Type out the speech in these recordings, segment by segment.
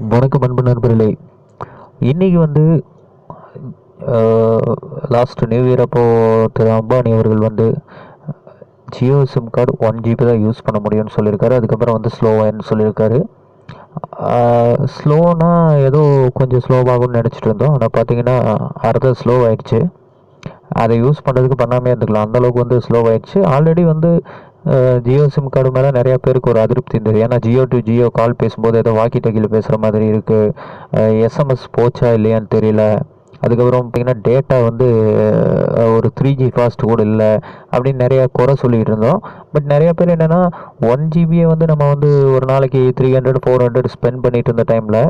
வணக்கம் அன்பு நண்பர்களே. இன்றைக்கி வந்து லாஸ்ட் நியூ இயர் அப்போது திரு அம்பானி அவர்கள் வந்து ஜியோ சிம் கார்டு 1 GB தான் யூஸ் பண்ண முடியும்னு சொல்லியிருக்காரு. அதுக்கப்புறம் வந்து ஸ்லோவாகின்னு சொல்லியிருக்காரு. ஸ்லோனா ஏதோ கொஞ்சம் ஸ்லோவாகும்னு நினச்சிட்டு இருந்தோம். ஆனால் பார்த்தீங்கன்னா அர்த்த ஸ்லோ ஆகிடுச்சு. அதை யூஸ் பண்ணுறதுக்கு பண்ணாமே இருந்துக்கலாம், அந்தளவுக்கு வந்து ஸ்லோ ஆகிடுச்சு. ஆல்ரெடி வந்து ஜியோ சிம் கார்டு மேலே நிறையா பேருக்கு ஒரு அதிருப்தி இருந்தது. ஏன்னா ஜியோ டு ஜியோ கால் பேசும்போது ஏதோ வாக்கி டக்கியில் பேசுகிற மாதிரி இருக்குது, எஸ்எம்எஸ் போச்சா இல்லையான்னு தெரியல. அதுக்கப்புறம் பார்த்திங்கன்னா டேட்டா வந்து ஒரு 3G ஃபாஸ்ட் கூட இல்லை அப்படின்னு நிறையா குறை சொல்லிகிட்டு இருந்தோம். பட் நிறையா பேர் என்னென்னா 1 GB வந்து நம்ம வந்து ஒரு நாளைக்கு 300 400 ஸ்பெண்ட் பண்ணிட்டு இருந்த டைமில்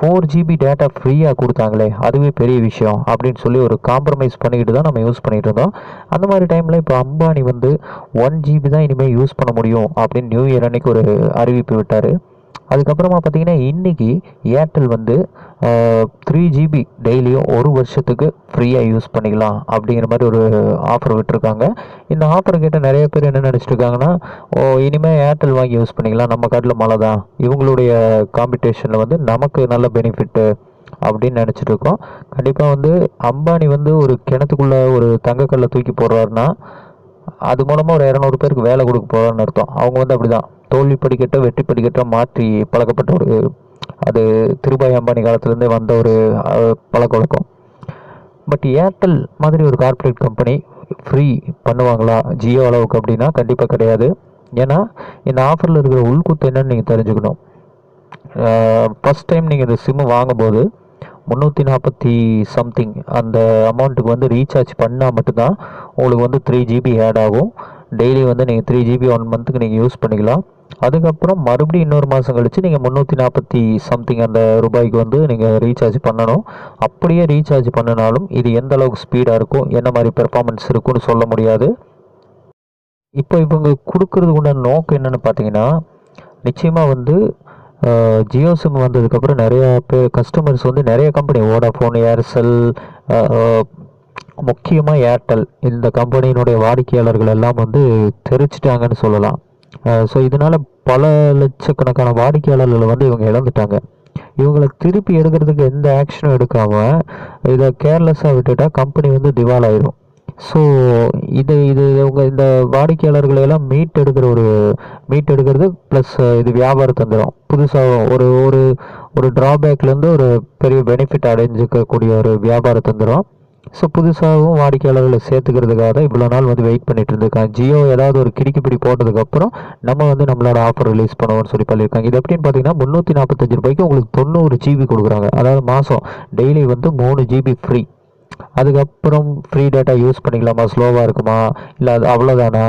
4 GB டேட்டா ஃப்ரீயாக கொடுத்தாங்களே, அதுவே பெரிய விஷயம் அப்படின்னு சொல்லி ஒரு காம்ப்ரமைஸ் பண்ணிக்கிட்டு தான் நம்ம யூஸ் பண்ணிகிட்டு இருந்தோம். அந்த மாதிரி டைமில் இப்போ அம்பானி வந்து 1 GB தான் இனிமேல் யூஸ் பண்ண முடியும் அப்படின்னு நியூ இயர் அன்னைக்கு ஒரு அறிவிப்பு விட்டார். அதுக்கப்புறமா பார்த்திங்கன்னா இன்றைக்கி ஏர்டெல் வந்து 3 GB டெய்லியும் ஒரு வருஷத்துக்கு ஃப்ரீயாக யூஸ் பண்ணிக்கலாம் அப்படிங்கிற மாதிரி ஒரு ஆஃபர் விட்டுருக்காங்க. இந்த ஆஃபரை கேட்ட நிறைய பேர் என்ன நினச்சிட்டு இருக்காங்கன்னா, இனிமேல் ஏர்டெல் வாங்கி யூஸ் பண்ணிக்கலாம், நம்ம காட்டில் மழை தான், இவங்களுடைய காம்படிஷனில் வந்து நமக்கு நல்ல பெனிஃபிட்டு அப்படின்னு நினச்சிட்டு இருக்கோம். கண்டிப்பாக வந்து அம்பானி வந்து ஒரு கிணத்துக்குள்ளே ஒரு தங்கக்கல்லை தூக்கி போடுறாருன்னா அது மூலமாக ஒரு 200 பேருக்கு வேலை கொடுக்க போகிறான்னு அர்த்தம். அவங்க வந்து அப்படி தான் தோல்வி படிக்கட்டை வெற்றி படிக்கட்டை மாற்றி பழக்கப்பட்ட ஒரு, அது திருபாய் அம்பானி காலத்துலேருந்தே வந்த ஒரு பழக்க வழக்கம். பட் ஏர்டெல் மாதிரி ஒரு கார்ப்பரேட் கம்பெனி ஃப்ரீ பண்ணுவாங்களா ஜியோ அளவுக்கு அப்படின்னா கண்டிப்பாக கிடையாது. ஏன்னா இந்த ஆஃபரில் இருக்கிற உள்குத்து என்னன்னு நீங்கள் தெரிஞ்சுக்கணும். ஃபஸ்ட் டைம் நீங்கள் இந்த சிம்மு வாங்கும்போது 340 சம்திங் அந்த அமௌண்ட்டுக்கு வந்து ரீசார்ஜ் பண்ணால் மட்டும்தான் உங்களுக்கு வந்து 3 GB ஆட் ஆகும். டெய்லி வந்து நீங்கள் 3 GB 1 மந்த்துக்கு நீங்கள் யூஸ் பண்ணிக்கலாம். அதுக்கப்புறம் மறுபடியும் இன்னொரு மாதம் கழித்து நீங்கள் 340 சம்திங் அந்த ரூபாய்க்கு வந்து நீங்கள் ரீசார்ஜ் பண்ணணும். அப்படியே ரீசார்ஜ் பண்ணினாலும் இது எந்த அளவுக்கு ஸ்பீடாக இருக்கும், என்ன மாதிரி பெர்ஃபார்மன்ஸ் இருக்குன்னு சொல்ல முடியாது. இப்போ இவங்க கொடுக்கறதுக்கு உண்டான நோக்கம் என்னென்னு பார்த்தீங்கன்னா, நிச்சயமாக வந்து ஜியோ சிம் வந்ததுக்கப்புறம் நிறையா பேர் கஸ்டமர்ஸ் வந்து நிறைய கம்பெனி வோடாஃபோன், ஏர்செல், முக்கியமாக ஏர்டெல், இந்த கம்பெனியினுடைய வாடிக்கையாளர்கள் எல்லாம் வந்து தெரிச்சிட்டாங்கன்னு சொல்லலாம். ஸோ இதனால் பல லட்சக்கணக்கான வாடிக்கையாளர்களை வந்து இவங்க இழந்துட்டாங்க. இவங்களை திருப்பி எடுக்கிறதுக்கு எந்த ஆக்ஷனும் எடுக்காமல் இதை கேர்லெஸ்ஸாக விட்டுட்டால் கம்பெனி வந்து திவால் ஆயிடும். ஸோ இது இது இவங்க இந்த வாடிக்கையாளர்களை எல்லாம் மீட் எடுக்கிறது ப்ளஸ் இது வியாபாரம் தந்துடும். புதுசாக ஒரு ஒரு ஒரு ட்ராபேக்லேருந்து ஒரு பெரிய பெனிஃபிட் அடைஞ்சிக்கக்கூடிய ஒரு வியாபாரம் தந்துடும். ஸோ புதுசாகவும் வாடிக்கையாளர்களை சேர்த்துக்கிறதுக்காக தான் இவ்வளோ நாள் வந்து வெயிட் பண்ணிட்டு இருந்திருக்காங்க. ஜியோ ஏதாவது ஒரு கிடுக்கிப்பிடி போட்டதுக்கப்புறம் நம்ம வந்து நம்மளோட ஆஃபர் ரிலீஸ் பண்ணுவோம்னு சொல்லி பண்ணியிருக்காங்க. இது எப்படின்னு பார்த்தீங்கன்னா 345 ரூபாய்க்கு உங்களுக்கு 90 GB கொடுக்குறாங்க. அதாவது மாதம் டெய்லி வந்து 3 GB ஃப்ரீ. அதுக்கப்புறம் ஃப்ரீ டேட்டா யூஸ் பண்ணிக்கலாமா, ஸ்லோவாக இருக்குமா, இல்லை அது அவ்வளோதானா,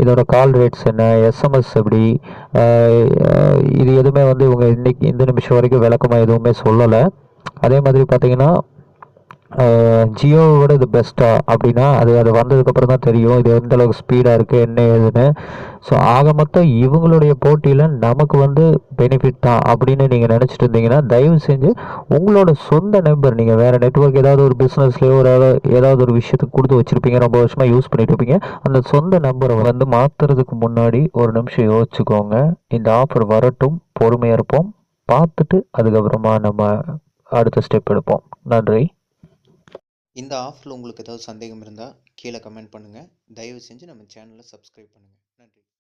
இதோட கால் ரேட்ஸ் என்ன, எஸ்எம்எஸ் எப்படி, இது எதுவுமே வந்து இவங்க இன்னைக்கு இந்த நிமிஷம் வரைக்கும் விளக்கமாக எதுவுமே சொல்லலை. அதே மாதிரி பார்த்தீங்கன்னா ஜியோவோட இது பெஸ்ட்டா அப்படின்னா அது வந்ததுக்கப்புறம் தான் தெரியும் இது எந்த அளவுக்கு ஸ்பீடாக இருக்குது என்ன ஏதுன்னு. ஸோ ஆக மொத்தம் இவங்களுடைய போட்டியில் நமக்கு வந்து பெனிஃபிட் தான் அப்படின்னு நீங்கள் நினச்சிட்டு இருந்தீங்கன்னா தயவு செஞ்சு உங்களோட சொந்த நம்பர், நீங்கள் வேறு நெட்வொர்க் ஏதாவது ஒரு பிஸ்னஸ்லேயோ ஒரு ஏதாவது ஒரு விஷயத்துக்கு கொடுத்து வச்சுருப்பீங்க, ரொம்ப வருஷமாக யூஸ் பண்ணிட்டு இருப்பீங்க, அந்த சொந்த நம்பரை வந்து மாற்றுறதுக்கு முன்னாடி ஒரு நிமிஷம் யோசிச்சுக்கோங்க. இந்த ஆஃபர் வரட்டும், பொறுமையாக இருப்போம், பார்த்துட்டு அதுக்கப்புறமா நம்ம அடுத்த ஸ்டெப் எடுப்போம். நன்றி. இந்த ஆஃபரில் உங்களுக்கு ஏதாவது சந்தேகம் இருந்தால் கீழே கமெண்ட் பண்ணுங்கள். தயவு செஞ்சு நம்ம சேனலை சப்ஸ்கிரைப் பண்ணுங்கள்.